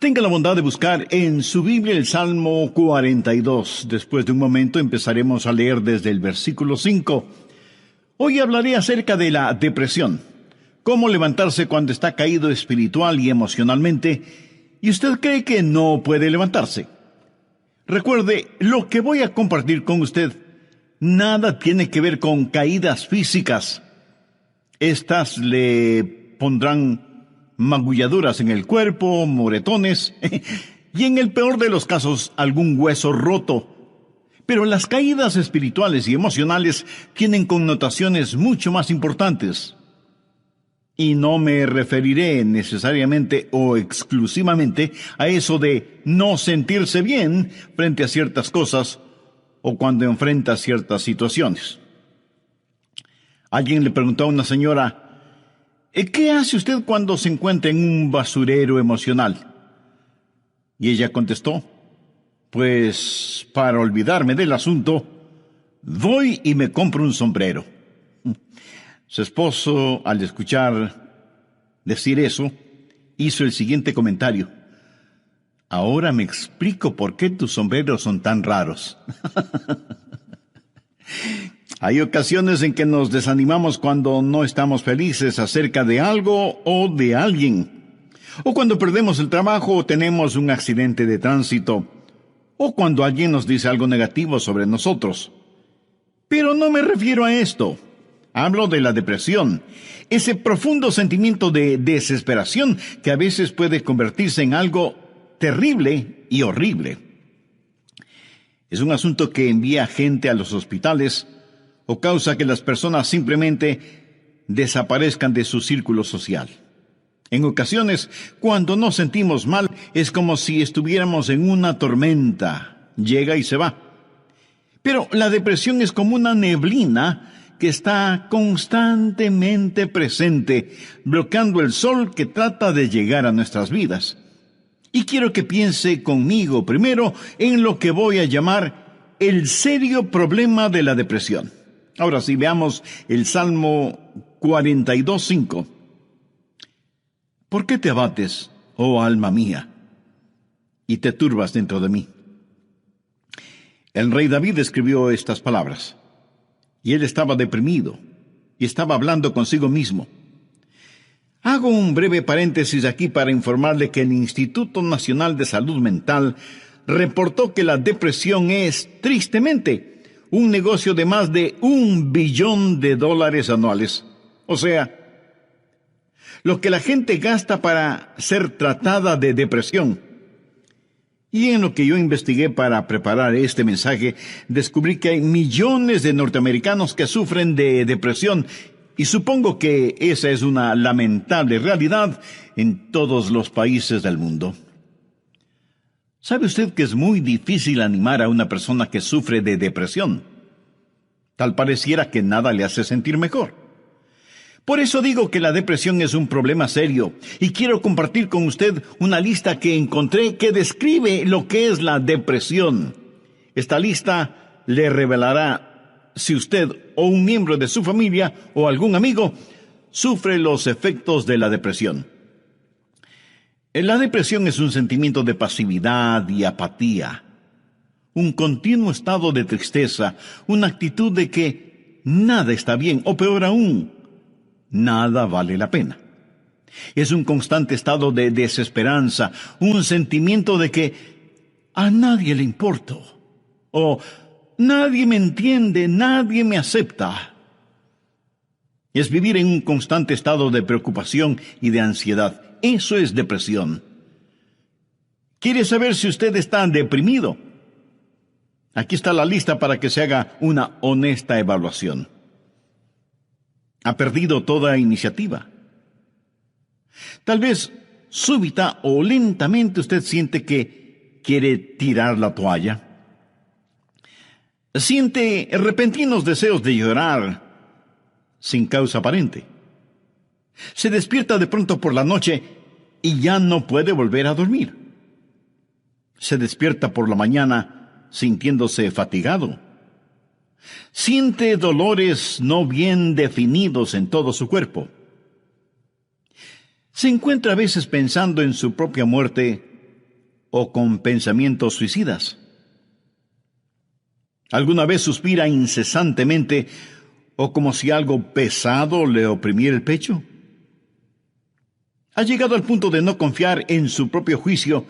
Tenga la bondad de buscar en su Biblia el Salmo 42. Después de un momento empezaremos a leer desde el versículo 5. Hoy hablaré acerca de la depresión. Cómo levantarse cuando está caído espiritual y emocionalmente y usted cree que no puede levantarse. Recuerde, lo que voy a compartir con usted nada tiene que ver con caídas físicas. Estas le pondrán magulladuras en el cuerpo, moretones, y en el peor de los casos, algún hueso roto. Pero las caídas espirituales y emocionales tienen connotaciones mucho más importantes. Y no me referiré necesariamente o exclusivamente a eso de no sentirse bien frente a ciertas cosas o cuando enfrenta ciertas situaciones. Alguien le preguntó a una señora: ¿qué hace usted cuando se encuentra en un basurero emocional? Y ella contestó: pues para olvidarme del asunto, voy y me compro un sombrero. Su esposo, al escuchar decir eso, hizo el siguiente comentario: ahora me explico por qué tus sombreros son tan raros. Hay ocasiones en que nos desanimamos cuando no estamos felices acerca de algo o de alguien, o cuando perdemos el trabajo o tenemos un accidente de tránsito, o cuando alguien nos dice algo negativo sobre nosotros. Pero no me refiero a esto. Hablo de la depresión, ese profundo sentimiento de desesperación que a veces puede convertirse en algo terrible y horrible. Es un asunto que envía gente a los hospitales o causa que las personas simplemente desaparezcan de su círculo social. En ocasiones, cuando nos sentimos mal, es como si estuviéramos en una tormenta. Llega y se va. Pero la depresión es como una neblina que está constantemente presente, bloqueando el sol que trata de llegar a nuestras vidas. Y quiero que piense conmigo primero en lo que voy a llamar el serio problema de la depresión. Ahora sí, veamos el Salmo 42:5. ¿Por qué te abates, oh alma mía, y te turbas dentro de mí? El rey David escribió estas palabras, y él estaba deprimido, y estaba hablando consigo mismo. Hago un breve paréntesis aquí para informarle que el Instituto Nacional de Salud Mental reportó que la depresión es, tristemente, un negocio de más de $1 billón anuales. O sea, lo que la gente gasta para ser tratada de depresión. Y en lo que yo investigué para preparar este mensaje, descubrí que hay millones de norteamericanos que sufren de depresión, y supongo que esa es una lamentable realidad en todos los países del mundo. ¿Sabe usted que es muy difícil animar a una persona que sufre de depresión? Tal pareciera que nada le hace sentir mejor. Por eso digo que la depresión es un problema serio, y quiero compartir con usted una lista que encontré que describe lo que es la depresión. Esta lista le revelará si usted o un miembro de su familia o algún amigo sufre los efectos de la depresión. La depresión es un sentimiento de pasividad y apatía, un continuo estado de tristeza, una actitud de que nada está bien, o peor aún, nada vale la pena. Es un constante estado de desesperanza, un sentimiento de que a nadie le importo, o nadie me entiende, nadie me acepta. Es vivir en un constante estado de preocupación y de ansiedad. Eso es depresión. ¿Quiere saber si usted está deprimido? Aquí está la lista para que se haga una honesta evaluación. ¿Ha perdido toda iniciativa? Tal vez súbita o lentamente usted siente que quiere tirar la toalla. Siente repentinos deseos de llorar sin causa aparente. Se despierta de pronto por la noche y ya no puede volver a dormir. Se despierta por la mañana sintiéndose fatigado. Siente dolores no bien definidos en todo su cuerpo. Se encuentra a veces pensando en su propia muerte o con pensamientos suicidas? ¿Alguna vez suspira incesantemente o como si algo pesado le oprimiera el pecho? ¿Ha llegado al punto de no confiar en su propio juicio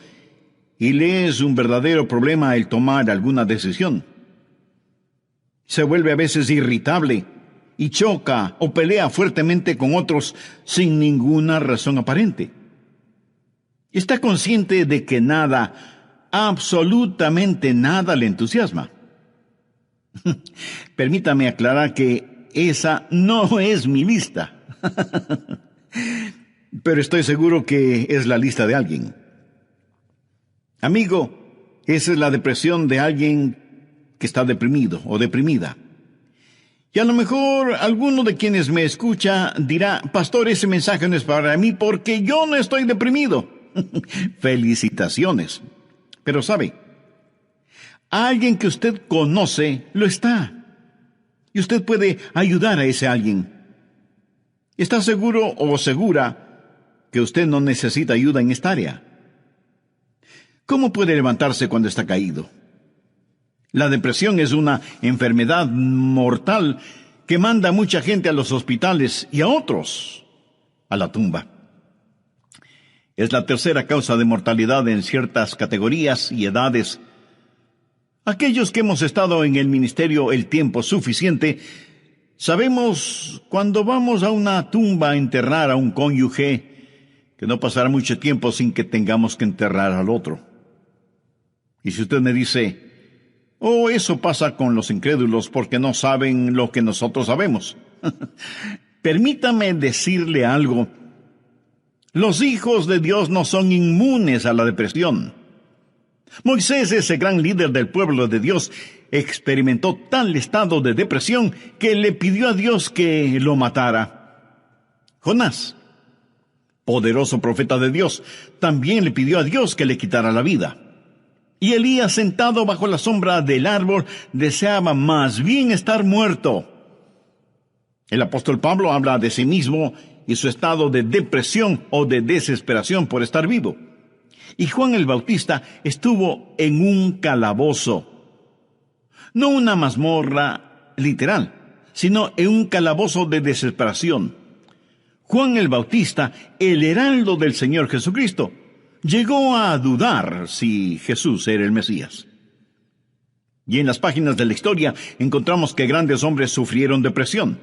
y le es un verdadero problema el tomar alguna decisión? Se vuelve a veces irritable y choca o pelea fuertemente con otros sin ninguna razón aparente. Está consciente de que nada, absolutamente nada le entusiasma. Permítame aclarar que esa no es mi lista. Pero estoy seguro que es la lista de alguien. Amigo, esa es la depresión de alguien que está deprimido o deprimida. Y a lo mejor alguno de quienes me escucha dirá: pastor, ese mensaje no es para mí porque yo no estoy deprimido. Felicitaciones. Pero sabe, alguien que usted conoce lo está. Y usted puede ayudar a ese alguien. ¿Está seguro o segura que usted no necesita ayuda en esta área? ¿Cómo puede levantarse cuando está caído? La depresión es una enfermedad mortal que manda a mucha gente a los hospitales y a otros a la tumba. Es la tercera causa de mortalidad en ciertas categorías y edades. Aquellos que hemos estado en el ministerio el tiempo suficiente, sabemos cuando vamos a una tumba a enterrar a un cónyuge que no pasará mucho tiempo sin que tengamos que enterrar al otro. Y si usted me dice: oh, eso pasa con los incrédulos porque no saben lo que nosotros sabemos. Permítame decirle algo. Los hijos de Dios no son inmunes a la depresión. Moisés, ese gran líder del pueblo de Dios, experimentó tal estado de depresión que le pidió a Dios que lo matara. Jonás, poderoso profeta de Dios, también le pidió a Dios que le quitara la vida. Y Elías, sentado bajo la sombra del árbol, deseaba más bien estar muerto. El apóstol Pablo habla de sí mismo y su estado de depresión o de desesperación por estar vivo. Y Juan el Bautista estuvo en un calabozo. No una mazmorra literal, sino en un calabozo de desesperación. Juan el Bautista, el heraldo del Señor Jesucristo, llegó a dudar si Jesús era el Mesías. Y en las páginas de la historia encontramos que grandes hombres sufrieron depresión.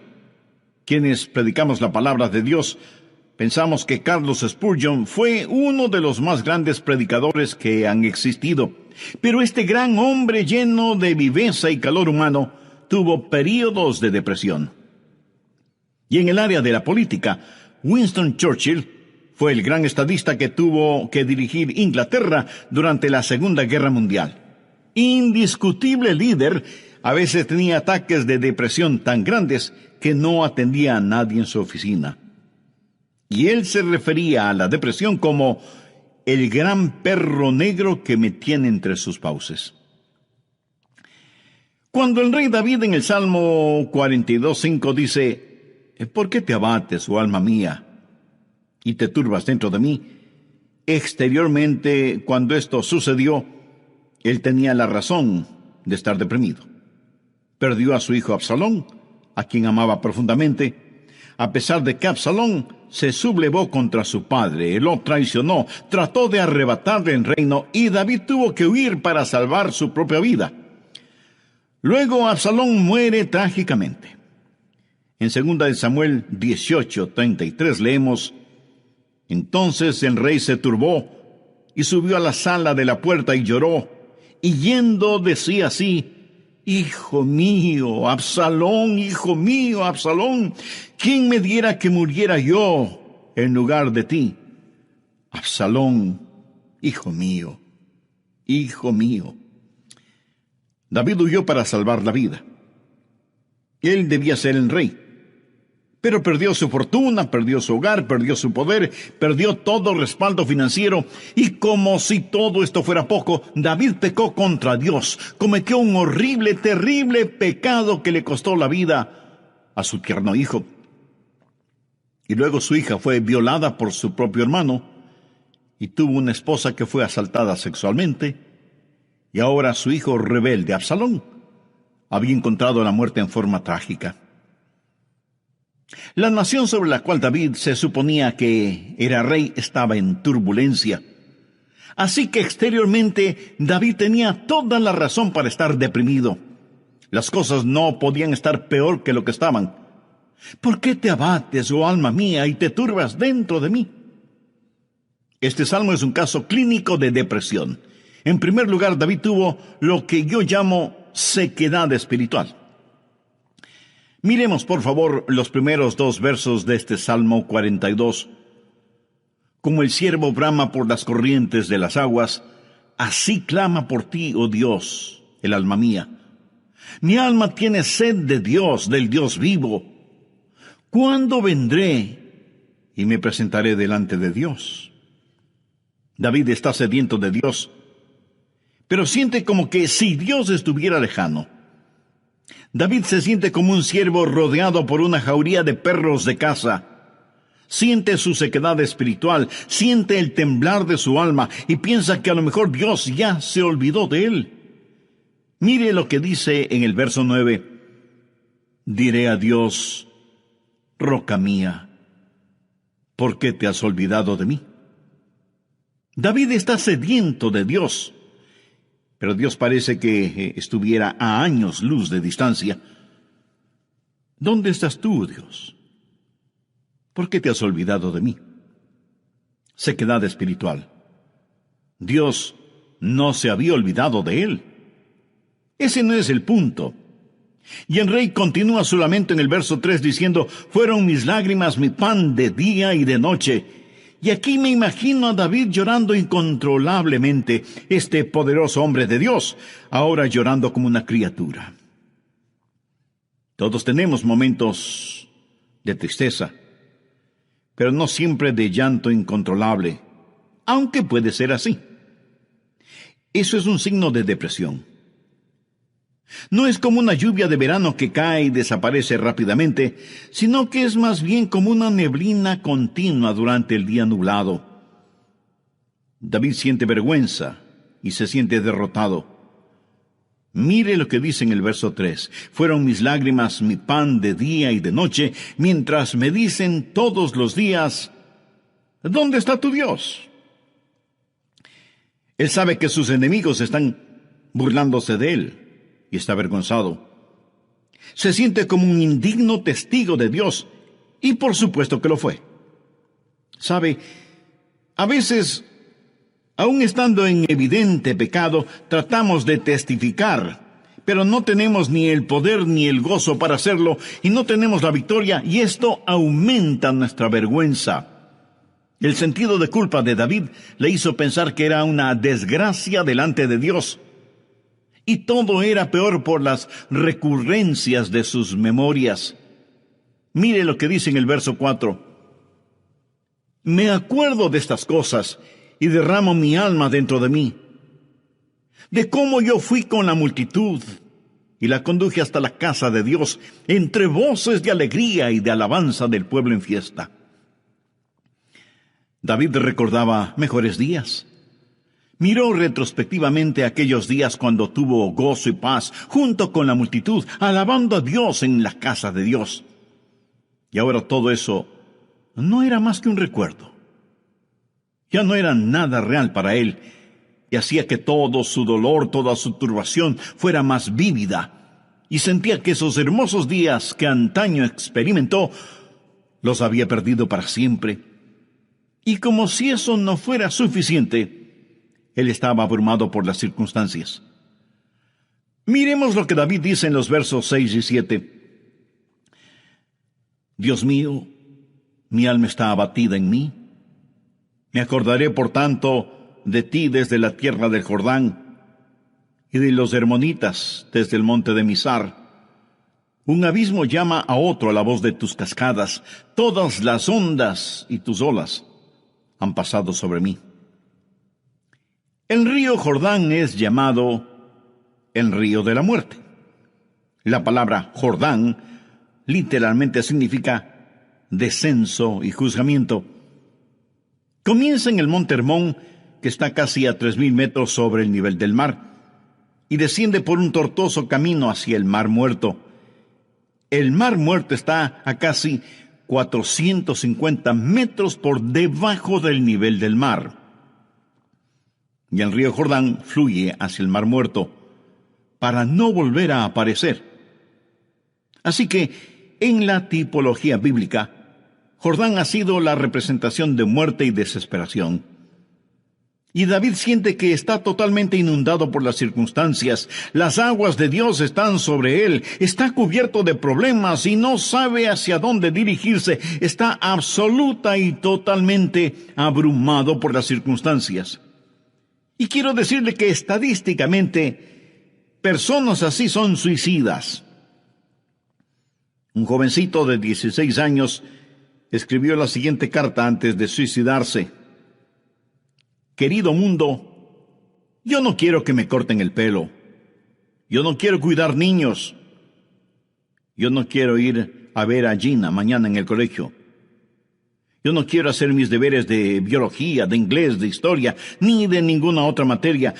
Quienes predicamos la palabra de Dios, pensamos que Carlos Spurgeon fue uno de los más grandes predicadores que han existido. Pero este gran hombre lleno de viveza y calor humano tuvo períodos de depresión. Y en el área de la política, Winston Churchill fue el gran estadista que tuvo que dirigir Inglaterra durante la Segunda Guerra Mundial. Indiscutible líder, a veces tenía ataques de depresión tan grandes que no atendía a nadie en su oficina. Y él se refería a la depresión como el gran perro negro que me tiene entre sus fauces. Cuando el rey David en el Salmo 42:5 dice: ¿por qué te abates, oh alma mía, y te turbas dentro de mí? Exteriormente, cuando esto sucedió, él tenía la razón de estar deprimido. Perdió a su hijo Absalón, a quien amaba profundamente, a pesar de que Absalón se sublevó contra su padre, lo traicionó, trató de arrebatarle el reino y David tuvo que huir para salvar su propia vida. Luego Absalón muere trágicamente. En 2 Samuel 18:33 leemos: entonces el rey se turbó y subió a la sala de la puerta y lloró, y yendo decía así: hijo mío, Absalón, ¿quién me diera que muriera yo en lugar de ti? Absalón, hijo mío, hijo mío. David huyó para salvar la vida. Él debía ser el rey, pero perdió su fortuna, perdió su hogar, perdió su poder, perdió todo respaldo financiero, y como si todo esto fuera poco, David pecó contra Dios, cometió un horrible, terrible pecado que le costó la vida a su tierno hijo. Y luego su hija fue violada por su propio hermano, y tuvo una esposa que fue asaltada sexualmente, y ahora su hijo rebelde, Absalón, había encontrado la muerte en forma trágica. La nación sobre la cual David se suponía que era rey estaba en turbulencia. Así que exteriormente David tenía toda la razón para estar deprimido. Las cosas no podían estar peor que lo que estaban. ¿Por qué te abates, oh alma mía, y te turbas dentro de mí? Este salmo es un caso clínico de depresión. En primer lugar, David tuvo lo que yo llamo sequedad espiritual. Miremos, por favor, los primeros 2 versos de este Salmo 42. Como el ciervo brama por las corrientes de las aguas, así clama por ti, oh Dios, el alma mía. Mi alma tiene sed de Dios, del Dios vivo. ¿Cuándo vendré y me presentaré delante de Dios? David está sediento de Dios, pero siente como que si Dios estuviera lejano. David se siente como un ciervo rodeado por una jauría de perros de caza. Siente su sequedad espiritual, siente el temblar de su alma y piensa que a lo mejor Dios ya se olvidó de él. Mire lo que dice en el verso 9. Diré a Dios, roca mía, ¿por qué te has olvidado de mí? David está sediento de Dios, pero Dios parece que estuviera a años luz de distancia. ¿Dónde estás tú, Dios? ¿Por qué te has olvidado de mí? Sequedad espiritual. Dios no se había olvidado de él. Ese no es el punto. Y el rey continúa su lamento en el verso 3 diciendo, fueron mis lágrimas mi pan de día y de noche. Y aquí me imagino a David llorando incontrolablemente, este poderoso hombre de Dios, ahora llorando como una criatura. Todos tenemos momentos de tristeza, pero no siempre de llanto incontrolable, aunque puede ser así. Eso es un signo de depresión. No es como una lluvia de verano que cae y desaparece rápidamente, sino que es más bien como una neblina continua durante el día nublado. David siente vergüenza y se siente derrotado. Mire lo que dice en el verso 3. Fueron mis lágrimas mi pan de día y de noche, mientras me dicen todos los días, ¿dónde está tu Dios? Él sabe que sus enemigos están burlándose de él. Y está avergonzado. Se siente como un indigno testigo de Dios, y por supuesto que lo fue. ¿Sabe? A veces, aun estando en evidente pecado, tratamos de testificar, pero no tenemos ni el poder ni el gozo para hacerlo, y no tenemos la victoria, y esto aumenta nuestra vergüenza. El sentido de culpa de David le hizo pensar que era una desgracia delante de Dios. Y todo era peor por las recurrencias de sus memorias. Mire lo que dice en el verso 4. Me acuerdo de estas cosas y derramo mi alma dentro de mí. De cómo yo fui con la multitud y la conduje hasta la casa de Dios, entre voces de alegría y de alabanza del pueblo en fiesta. David recordaba mejores días. Miró retrospectivamente aquellos días cuando tuvo gozo y paz junto con la multitud, alabando a Dios en la casa de Dios. Y ahora todo eso no era más que un recuerdo. Ya no era nada real para él, y hacía que todo su dolor, toda su turbación fuera más vívida, y sentía que esos hermosos días que antaño experimentó, los había perdido para siempre. Y como si eso no fuera suficiente, él estaba abrumado por las circunstancias. Miremos lo que David dice en los versos 6 y 7. Dios mío, mi alma está abatida en mí. Me acordaré, por tanto, de ti desde la tierra del Jordán y de los hermonitas desde el monte de Mizar. Un abismo llama a otro a la voz de tus cascadas. Todas las ondas y tus olas han pasado sobre mí. El río Jordán es llamado el río de la muerte. La palabra Jordán literalmente significa descenso y juzgamiento. Comienza en el Monte Hermón, que está casi a 3,000 metros sobre el nivel del mar, y desciende por un tortuoso camino hacia el Mar Muerto. El Mar Muerto está a casi 450 metros por debajo del nivel del mar. Y el río Jordán fluye hacia el Mar Muerto para no volver a aparecer. Así que, en la tipología bíblica, Jordán ha sido la representación de muerte y desesperación. Y David siente que está totalmente inundado por las circunstancias. Las aguas de Dios están sobre él. Está cubierto de problemas y no sabe hacia dónde dirigirse. Está absoluta y totalmente abrumado por las circunstancias. Y quiero decirle que estadísticamente, personas así son suicidas. Un jovencito de 16 años escribió la siguiente carta antes de suicidarse. Querido mundo, yo no quiero que me corten el pelo. Yo no quiero cuidar niños. Yo no quiero ir a ver a Gina mañana en el colegio. Yo no quiero hacer mis deberes de biología, de inglés, de historia, ni de ninguna otra materia.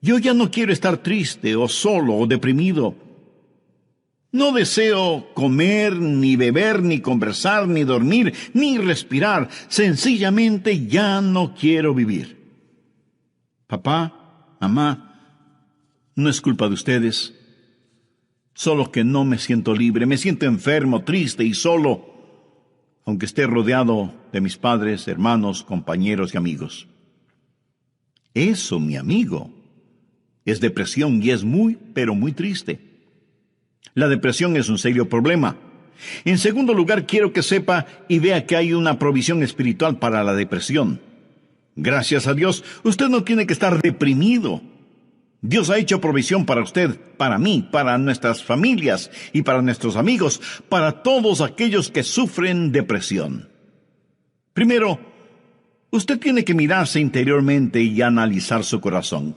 Yo ya no quiero estar triste o solo o deprimido. No deseo comer, ni beber, ni conversar, ni dormir, ni respirar. Sencillamente ya no quiero vivir. Papá, mamá, no es culpa de ustedes. Solo que no me siento libre, me siento enfermo, triste y solo, aunque esté rodeado de mis padres, hermanos, compañeros y amigos. Eso, mi amigo, es depresión y es muy, pero muy triste. La depresión es un serio problema. En segundo lugar, quiero que sepa y vea que hay una provisión espiritual para la depresión. Gracias a Dios, usted no tiene que estar deprimido. Dios ha hecho provisión para usted, para mí, para nuestras familias y para nuestros amigos, para todos aquellos que sufren depresión. Primero, usted tiene que mirarse interiormente y analizar su corazón.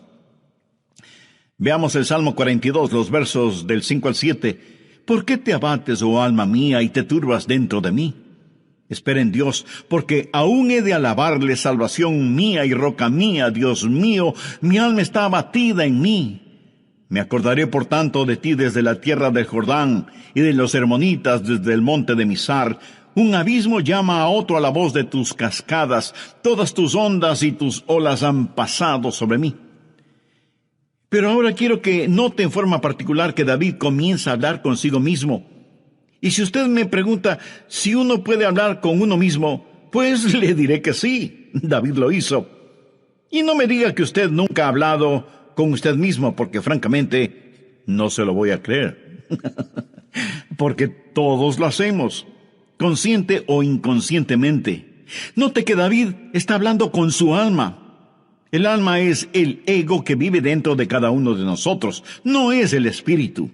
Veamos el Salmo 42, los versos del 5 al 7. ¿Por qué te abates, oh alma mía, y te turbas dentro de mí? Espera en Dios, porque aún he de alabarle, salvación mía y roca mía, Dios mío, mi alma está abatida en mí. Me acordaré por tanto de ti desde la tierra del Jordán, y de los hermonitas desde el monte de Mizar. Un abismo llama a otro a la voz de tus cascadas, todas tus ondas y tus olas han pasado sobre mí. Pero ahora quiero que note en forma particular que David comienza a hablar consigo mismo. Y si usted me pregunta si uno puede hablar con uno mismo, pues le diré que sí, David lo hizo. Y no me diga que usted nunca ha hablado con usted mismo, porque francamente no se lo voy a creer. Porque todos lo hacemos, consciente o inconscientemente. Note que David está hablando con su alma. El alma es el ego que vive dentro de cada uno de nosotros, no es el espíritu.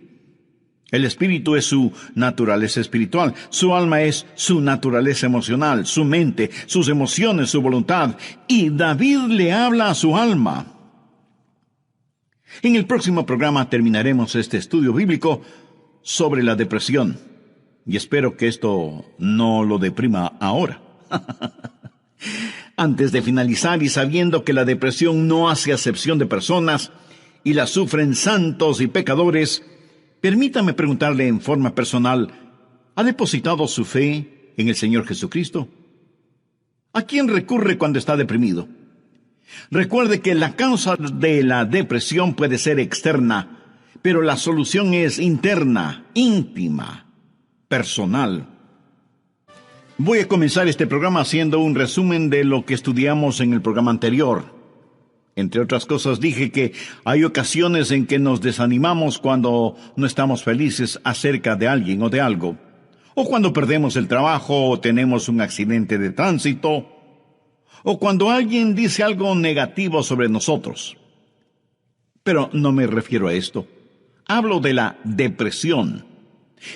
El espíritu es su naturaleza espiritual, su alma es su naturaleza emocional, su mente, sus emociones, su voluntad. Y David le habla a su alma. En el próximo programa terminaremos este estudio bíblico sobre la depresión. Y espero que esto no lo deprima ahora. Antes de finalizar y sabiendo que la depresión no hace acepción de personas y la sufren santos y pecadores, permítame preguntarle en forma personal, ¿ha depositado su fe en el Señor Jesucristo? ¿A quién recurre cuando está deprimido? Recuerde que la causa de la depresión puede ser externa, pero la solución es interna, íntima, personal. Voy a comenzar este programa haciendo un resumen de lo que estudiamos en el programa anterior. Entre otras cosas, dije que hay ocasiones en que nos desanimamos cuando no estamos felices acerca de alguien o de algo, o cuando perdemos el trabajo o tenemos un accidente de tránsito, o cuando alguien dice algo negativo sobre nosotros. Pero no me refiero a esto. Hablo de la depresión.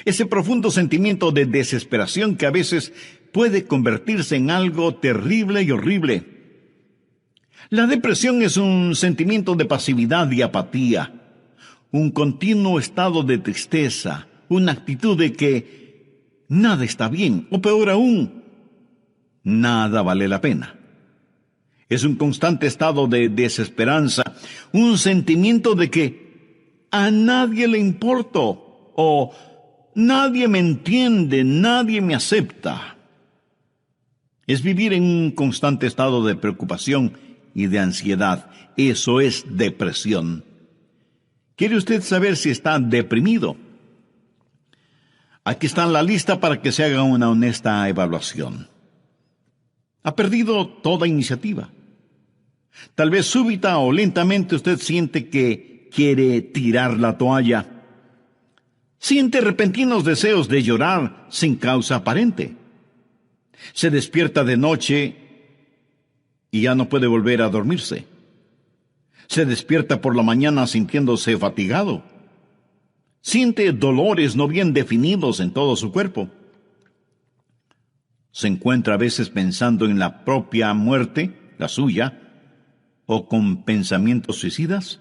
Ese profundo sentimiento de desesperación que a veces puede convertirse en algo terrible y horrible. La depresión es un sentimiento de pasividad y apatía, un continuo estado de tristeza, una actitud de que nada está bien, o peor aún, nada vale la pena. Es un constante estado de desesperanza, un sentimiento de que a nadie le importo o nadie me entiende, nadie me acepta. Es vivir en un constante estado de preocupación y de ansiedad. Eso es depresión. ¿Quiere usted saber si está deprimido? Aquí está la lista para que se haga una honesta evaluación. Ha perdido toda iniciativa. Tal vez súbita o lentamente usted siente que quiere tirar la toalla. Siente repentinos deseos de llorar sin causa aparente. Se despierta de noche y ya no puede volver a dormirse. Se despierta por la mañana sintiéndose fatigado. Siente dolores no bien definidos en todo su cuerpo. Se encuentra a veces pensando en la propia muerte, la suya, o con pensamientos suicidas.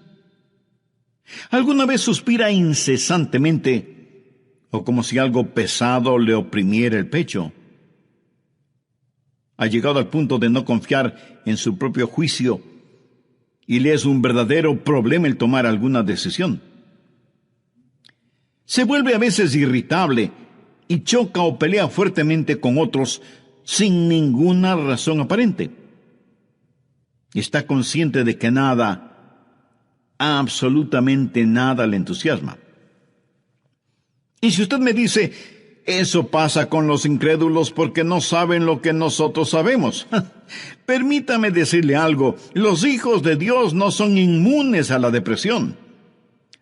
¿Alguna vez suspira incesantemente o como si algo pesado le oprimiera el pecho? Ha llegado al punto de no confiar en su propio juicio y le es un verdadero problema el tomar alguna decisión. Se vuelve a veces irritable y choca o pelea fuertemente con otros sin ninguna razón aparente. Está consciente de que nada, absolutamente nada le entusiasma. Y si usted me dice, eso pasa con los incrédulos porque no saben lo que nosotros sabemos. Permítame decirle algo, los hijos de Dios no son inmunes a la depresión.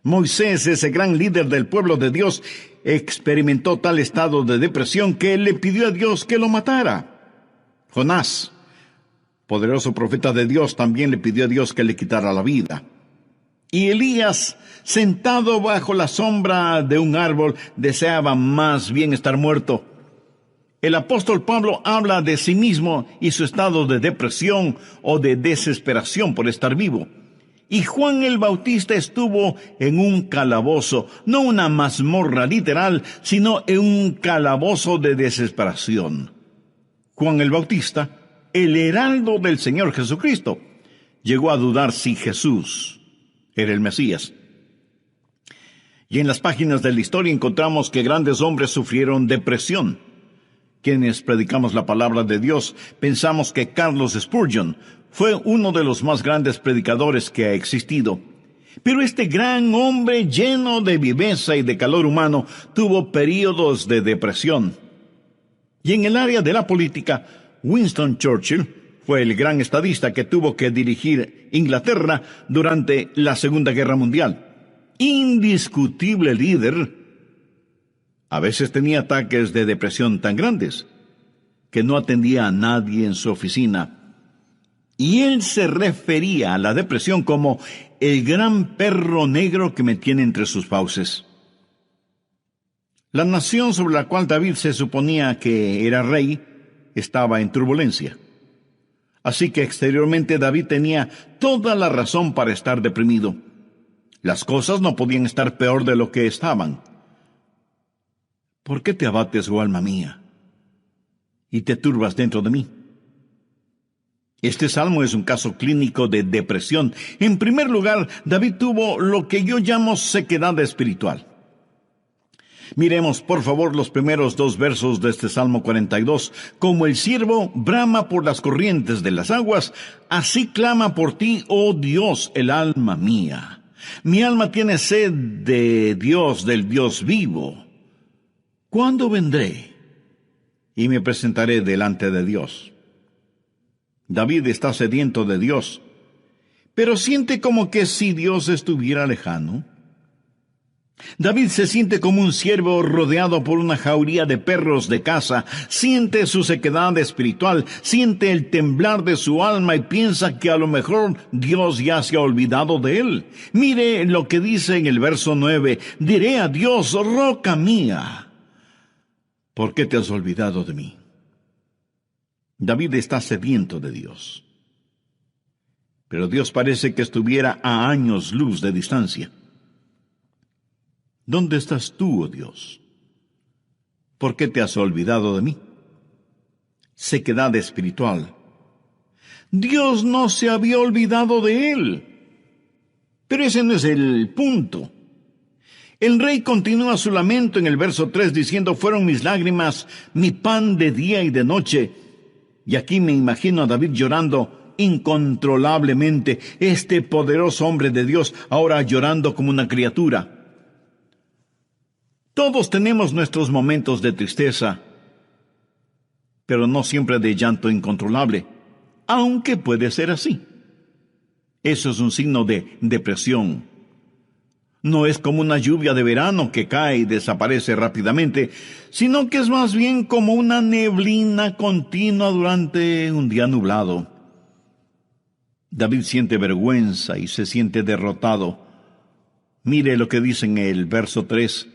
Moisés, ese gran líder del pueblo de Dios, experimentó tal estado de depresión que él le pidió a Dios que lo matara. Jonás, poderoso profeta de Dios, también le pidió a Dios que le quitara la vida. Y Elías, sentado bajo la sombra de un árbol, deseaba más bien estar muerto. El apóstol Pablo habla de sí mismo y su estado de depresión o de desesperación por estar vivo. Y Juan el Bautista estuvo en un calabozo, no una mazmorra literal, sino en un calabozo de desesperación. Juan el Bautista, el heraldo del Señor Jesucristo, llegó a dudar si Jesús era el Mesías. Y en las páginas de la historia encontramos que grandes hombres sufrieron depresión. Quienes predicamos la palabra de Dios pensamos que Carlos Spurgeon fue uno de los más grandes predicadores que ha existido. Pero este gran hombre lleno de viveza y de calor humano tuvo períodos de depresión. Y en el área de la política, Winston Churchill fue el gran estadista que tuvo que dirigir Inglaterra durante la Segunda Guerra Mundial. Indiscutible líder. A veces tenía ataques de depresión tan grandes que no atendía a nadie en su oficina. Y él se refería a la depresión como el gran perro negro que me tiene entre sus fauces. La nación sobre la cual David se suponía que era rey estaba en turbulencia. Así que exteriormente David tenía toda la razón para estar deprimido. Las cosas no podían estar peor de lo que estaban. ¿Por qué te abates, oh alma mía, y te turbas dentro de mí? Este salmo es un caso clínico de depresión. En primer lugar, David tuvo lo que yo llamo sequedad espiritual. Miremos, por favor, los primeros 2 versos de este Salmo 42. Como el ciervo brama por las corrientes de las aguas, así clama por ti, oh Dios, el alma mía. Mi alma tiene sed de Dios, del Dios vivo. ¿Cuándo vendré y me presentaré delante de Dios? David está sediento de Dios, pero siente como que si Dios estuviera lejano. David se siente como un ciervo rodeado por una jauría de perros de caza, siente su sequedad espiritual, siente el temblar de su alma y piensa que a lo mejor Dios ya se ha olvidado de él. Mire lo que dice en el verso 9, diré a Dios, roca mía, ¿por qué te has olvidado de mí? David está sediento de Dios, pero Dios parece que estuviera a años luz de distancia. ¿Dónde estás tú, oh Dios? ¿Por qué te has olvidado de mí? Sequedad espiritual. Dios no se había olvidado de él. Pero ese no es el punto. El rey continúa su lamento en el verso 3 diciendo: fueron mis lágrimas mi pan de día y de noche. Y aquí me imagino a David llorando incontrolablemente, este poderoso hombre de Dios ahora llorando como una criatura. Todos tenemos nuestros momentos de tristeza, pero no siempre de llanto incontrolable, aunque puede ser así. Eso es un signo de depresión. No es como una lluvia de verano que cae y desaparece rápidamente, sino que es más bien como una neblina continua durante un día nublado. David siente vergüenza y se siente derrotado. Mire lo que dice en el verso 3.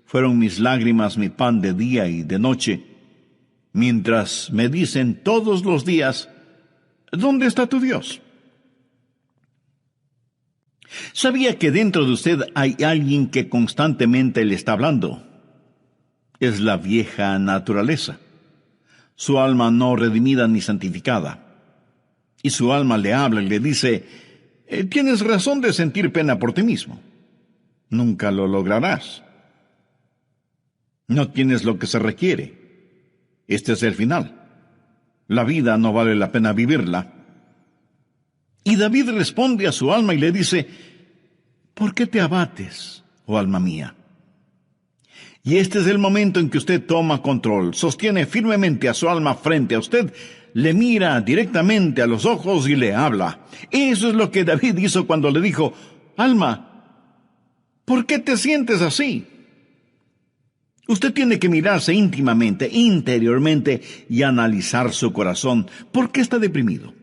Fueron mis lágrimas mi pan de día y de noche, mientras me dicen todos los días: ¿dónde está tu Dios? ¿Sabía que dentro de usted hay alguien que constantemente le está hablando? Es la vieja naturaleza, su alma no redimida ni santificada. Y su alma le habla y le dice: tienes razón de sentir pena por ti mismo. Nunca lo lograrás. No tienes lo que se requiere. Este es el final. La vida no vale la pena vivirla. Y David responde a su alma y le dice: ¿por qué te abates, oh alma mía? Y este es el momento en que usted toma control, sostiene firmemente a su alma frente a usted, le mira directamente a los ojos y le habla. Eso es lo que David hizo cuando le dijo: alma, ¿por qué te sientes así? Usted tiene que mirarse íntimamente, interiormente, y analizar su corazón. ¿Por qué está deprimido?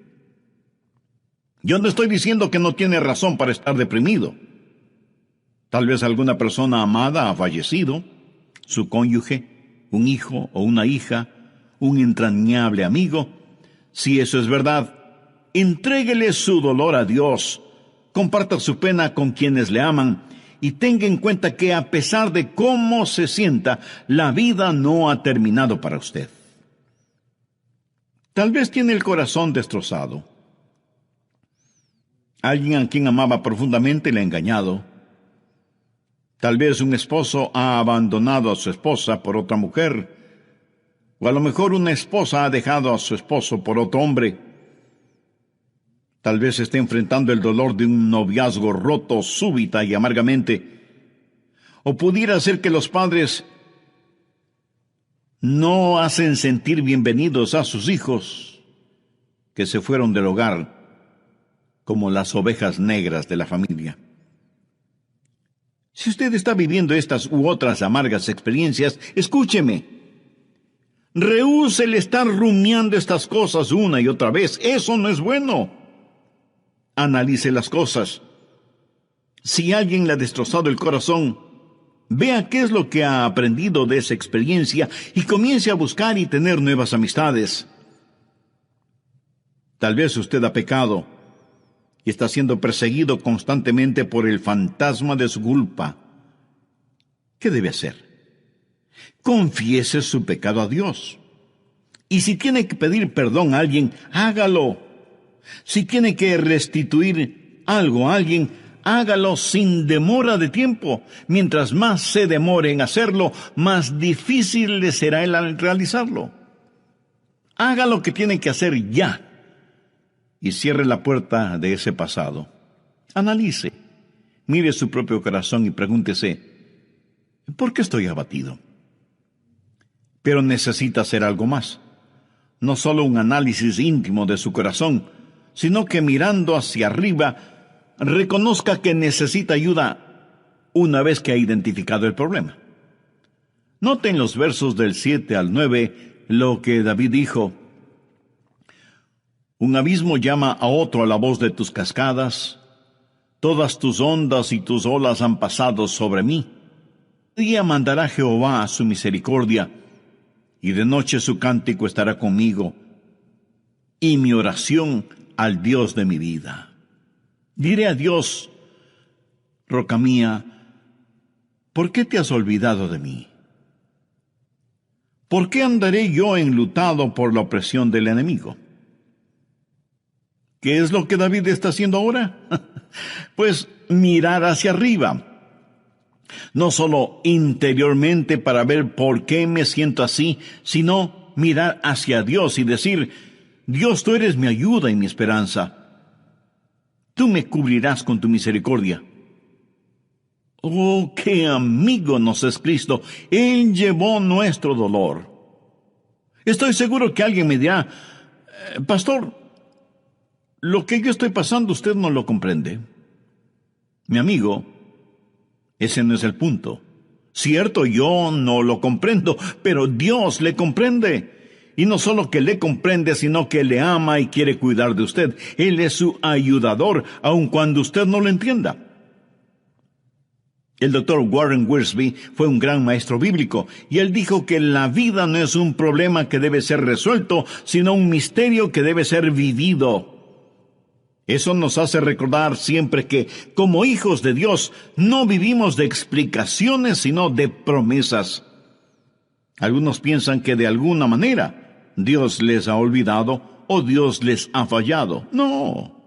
Yo no estoy diciendo que no tiene razón para estar deprimido. Tal vez alguna persona amada ha fallecido, su cónyuge, un hijo o una hija, un entrañable amigo. Si eso es verdad, entréguele su dolor a Dios, comparta su pena con quienes le aman, y tenga en cuenta que a pesar de cómo se sienta, la vida no ha terminado para usted. Tal vez tiene el corazón destrozado. Alguien a quien amaba profundamente le ha engañado. Tal vez un esposo ha abandonado a su esposa por otra mujer, o a lo mejor una esposa ha dejado a su esposo por otro hombre. Tal vez esté enfrentando el dolor de un noviazgo roto súbita y amargamente. O pudiera ser que los padres no hacen sentir bienvenidos a sus hijos que se fueron del hogar como las ovejas negras de la familia. Si usted está viviendo estas u otras amargas experiencias, escúcheme. Rehúse el estar rumiando estas cosas una y otra vez. Eso no es bueno. Analice las cosas. Si alguien le ha destrozado el corazón, vea qué es lo que ha aprendido de esa experiencia y comience a buscar y tener nuevas amistades. Tal vez usted ha pecado y está siendo perseguido constantemente por el fantasma de su culpa. ¿Qué debe hacer? Confiese su pecado a Dios. Y si tiene que pedir perdón a alguien, hágalo. Si tiene que restituir algo a alguien, hágalo sin demora de tiempo. Mientras más se demore en hacerlo, más difícil le será el realizarlo. Haga lo que tiene que hacer ya. Y cierre la puerta de ese pasado. Analice, mire su propio corazón y pregúntese: ¿por qué estoy abatido? Pero necesita hacer algo más. No solo un análisis íntimo de su corazón, sino que mirando hacia arriba, reconozca que necesita ayuda una vez que ha identificado el problema. Noten los versos del 7 al 9 lo que David dijo: un abismo llama a otro a la voz de tus cascadas, todas tus ondas y tus olas han pasado sobre mí. De día mandará Jehová su misericordia, y de noche su cántico estará conmigo, y mi oración al Dios de mi vida. Diré a Dios: roca mía, ¿por qué te has olvidado de mí? ¿Por qué andaré yo enlutado por la opresión del enemigo? ¿Qué es lo que David está haciendo ahora? Pues mirar hacia arriba. No solo interiormente para ver por qué me siento así, sino mirar hacia Dios y decir: Dios, tú eres mi ayuda y mi esperanza. Tú me cubrirás con tu misericordia. Oh, qué amigo nos es Cristo. Él llevó nuestro dolor. Estoy seguro que alguien me dirá: pastor, lo que yo estoy pasando usted no lo comprende. Mi amigo, ese no es el punto. Cierto, yo no lo comprendo, pero Dios le comprende. Y no solo que le comprende, sino que le ama y quiere cuidar de usted. Él es su ayudador, aun cuando usted no lo entienda. El doctor Warren Wiersbe fue un gran maestro bíblico, y él dijo que la vida no es un problema que debe ser resuelto, sino un misterio que debe ser vivido. Eso nos hace recordar siempre que, como hijos de Dios, no vivimos de explicaciones, sino de promesas. Algunos piensan que de alguna manera Dios les ha olvidado o Dios les ha fallado. No.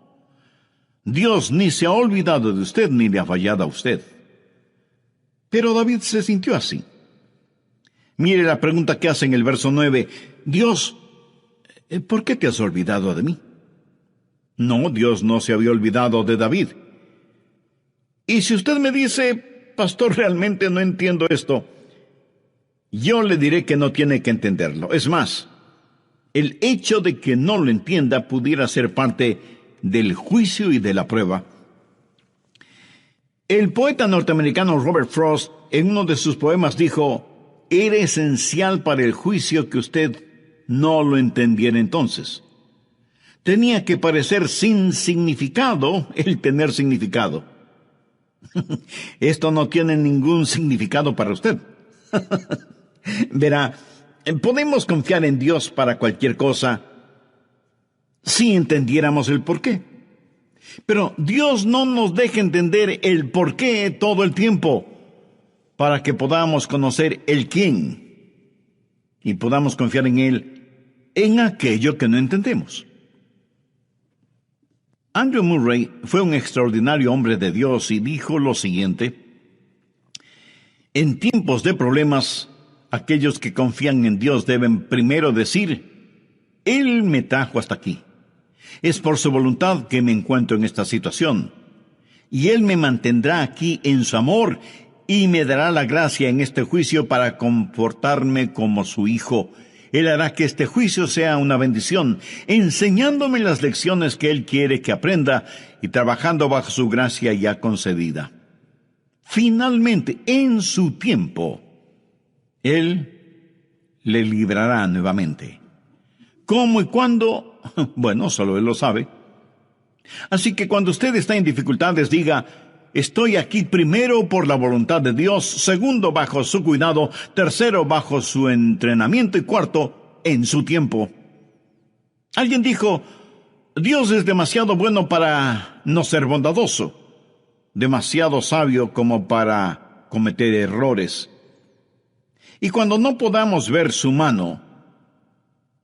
Dios ni se ha olvidado de usted ni le ha fallado a usted. Pero David se sintió así. Mire la pregunta que hace en el verso 9. Dios, ¿por qué te has olvidado de mí? No, Dios no se había olvidado de David. Y si usted me dice: pastor, realmente no entiendo esto, yo le diré que no tiene que entenderlo. Es más, el hecho de que no lo entienda pudiera ser parte del juicio y de la prueba. El poeta norteamericano Robert Frost, en uno de sus poemas, dijo: era esencial para el juicio que usted no lo entendiera entonces. Tenía que parecer sin significado el tener significado. Esto no tiene ningún significado para usted. Verá, podemos confiar en Dios para cualquier cosa si entendiéramos el porqué. Pero Dios no nos deja entender el porqué todo el tiempo para que podamos conocer el quién y podamos confiar en Él en aquello que no entendemos. Andrew Murray fue un extraordinario hombre de Dios y dijo lo siguiente: en tiempos de problemas, aquellos que confían en Dios deben primero decir: Él me trajo hasta aquí. Es por su voluntad que me encuentro en esta situación. Y Él me mantendrá aquí en su amor y me dará la gracia en este juicio para comportarme como su hijo. Él hará que este juicio sea una bendición, enseñándome las lecciones que Él quiere que aprenda y trabajando bajo su gracia ya concedida. Finalmente, en su tiempo, Él le librará nuevamente. ¿Cómo y cuándo? Bueno, solo Él lo sabe. Así que cuando usted está en dificultades, diga: estoy aquí primero por la voluntad de Dios, segundo bajo su cuidado, tercero bajo su entrenamiento y cuarto en su tiempo. Alguien dijo: Dios es demasiado bueno para no ser bondadoso, demasiado sabio como para cometer errores. Y cuando no podamos ver su mano,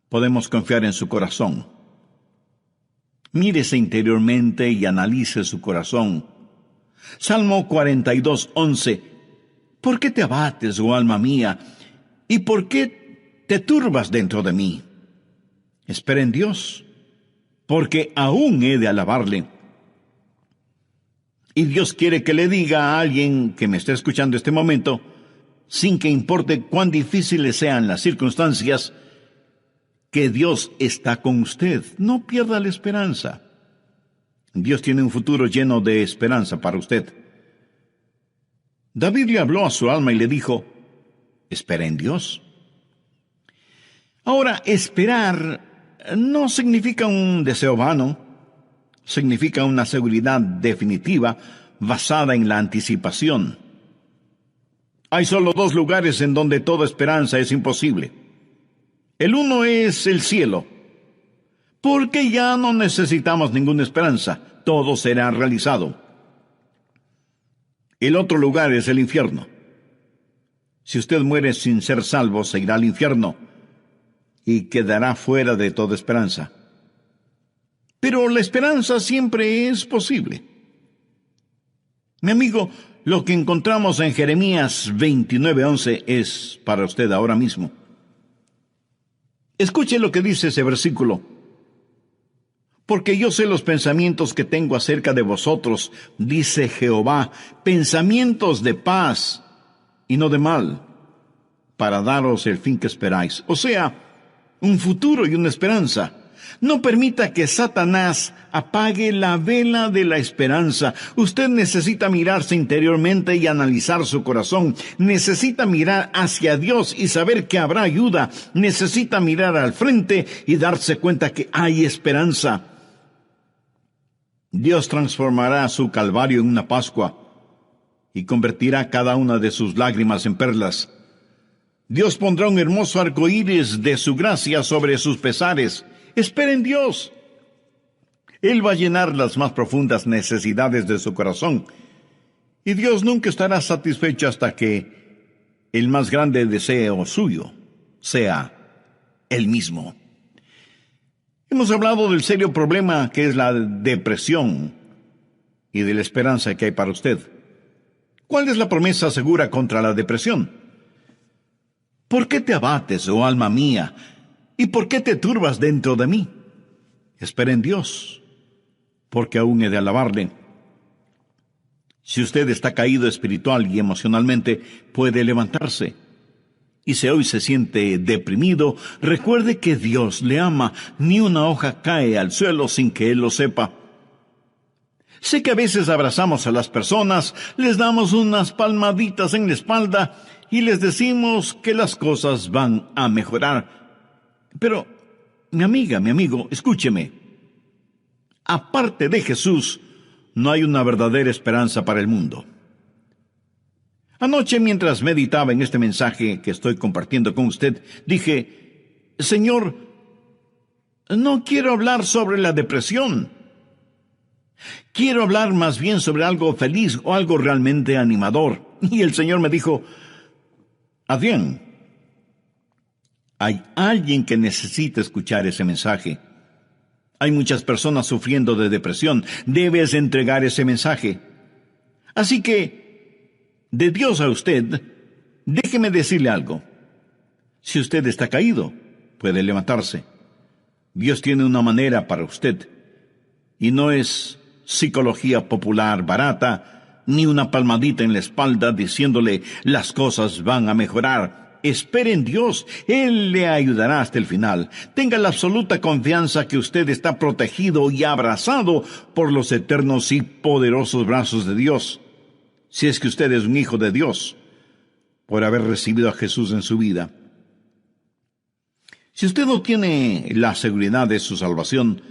podemos confiar en su corazón. Mírese interiormente y analice su corazón. Salmo 42:11. ¿Por qué te abates, oh alma mía? ¿Y por qué te turbas dentro de mí? Espera en Dios, porque aún he de alabarle. Y Dios quiere que le diga a alguien que me esté escuchando este momento, sin que importe cuán difíciles sean las circunstancias, que Dios está con usted. No pierda la esperanza. Dios tiene un futuro lleno de esperanza para usted. David le habló a su alma y le dijo: espera en Dios. Ahora, esperar no significa un deseo vano, significa una seguridad definitiva basada en la anticipación. Hay solo dos lugares en donde toda esperanza es imposible. El uno es el cielo, porque ya no necesitamos ninguna esperanza, todo será realizado. El otro lugar es el infierno. Si usted muere sin ser salvo, se irá al infierno y quedará fuera de toda esperanza. Pero la esperanza siempre es posible. Mi amigo, lo que encontramos en Jeremías 29:11 es para usted ahora mismo. Escuche lo que dice ese versículo. Porque yo sé los pensamientos que tengo acerca de vosotros, dice Jehová, pensamientos de paz y no de mal, para daros el fin que esperáis. O sea, un futuro y una esperanza. No permita que Satanás apague la vela de la esperanza. Usted necesita mirarse interiormente y analizar su corazón. Necesita mirar hacia Dios y saber que habrá ayuda. Necesita mirar al frente y darse cuenta que hay esperanza. Dios transformará su calvario en una Pascua y convertirá cada una de sus lágrimas en perlas. Dios pondrá un hermoso arco iris de su gracia sobre sus pesares. Espera en Dios. Él va a llenar las más profundas necesidades de su corazón. Y Dios nunca estará satisfecho hasta que el más grande deseo suyo sea Él mismo. Hemos hablado del serio problema que es la depresión y de la esperanza que hay para usted. ¿Cuál es la promesa segura contra la depresión? ¿Por qué te abates, oh alma mía? ¿Y por qué te turbas dentro de mí? Espera en Dios, porque aún he de alabarle. Si usted está caído espiritual y emocionalmente, puede levantarse. Y si hoy se siente deprimido, recuerde que Dios le ama. Ni una hoja cae al suelo sin que Él lo sepa. Sé que a veces abrazamos a las personas, les damos unas palmaditas en la espalda y les decimos que las cosas van a mejorar. Pero, mi amiga, mi amigo, escúcheme. Aparte de Jesús, no hay una verdadera esperanza para el mundo. Anoche, mientras meditaba en este mensaje que estoy compartiendo con usted, dije, Señor, no quiero hablar sobre la depresión. Quiero hablar más bien sobre algo feliz o algo realmente animador. Y el Señor me dijo, Adrián, hay alguien que necesita escuchar ese mensaje. Hay muchas personas sufriendo de depresión. Debes entregar ese mensaje. Así que, de Dios a usted, déjeme decirle algo. Si usted está caído, puede levantarse. Dios tiene una manera para usted. Y no es psicología popular barata, ni una palmadita en la espalda diciéndole las cosas van a mejorar. Espere en Dios, Él le ayudará hasta el final. Tenga la absoluta confianza que usted está protegido y abrazado por los eternos y poderosos brazos de Dios. Si es que usted es un hijo de Dios, por haber recibido a Jesús en su vida. Si usted no tiene la seguridad de su salvación,